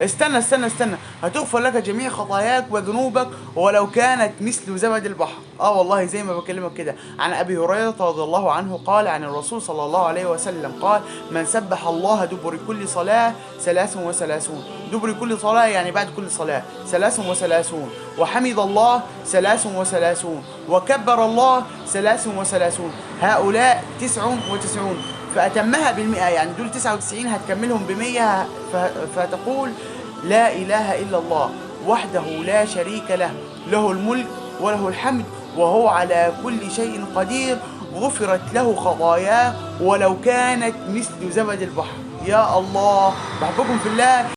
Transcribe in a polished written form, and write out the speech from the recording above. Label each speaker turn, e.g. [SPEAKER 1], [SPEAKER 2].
[SPEAKER 1] استنى استنى استنى، هتغفر لك جميع خطاياك وذنوبك ولو كانت مثل زبد البحر. والله زي ما بكلمك كده. عن ابي هريره رضي الله عنه قال عن الرسول صلى الله عليه وسلم قال: من سبح الله دبر كل صلاه 33، دبر كل صلاه يعني بعد كل صلاه 33، وحمد الله 33، وكبر الله 33، هؤلاء 99، فأتمها بالمئة، يعني دول 99 هتكملهم ب100، فتقول: لا إله إلا الله وحده لا شريك له، له الملك وله الحمد وهو على كل شيء قدير، غفرت له خطاياه ولو كانت مثل زبد البحر. يا الله، بحبكم في الله.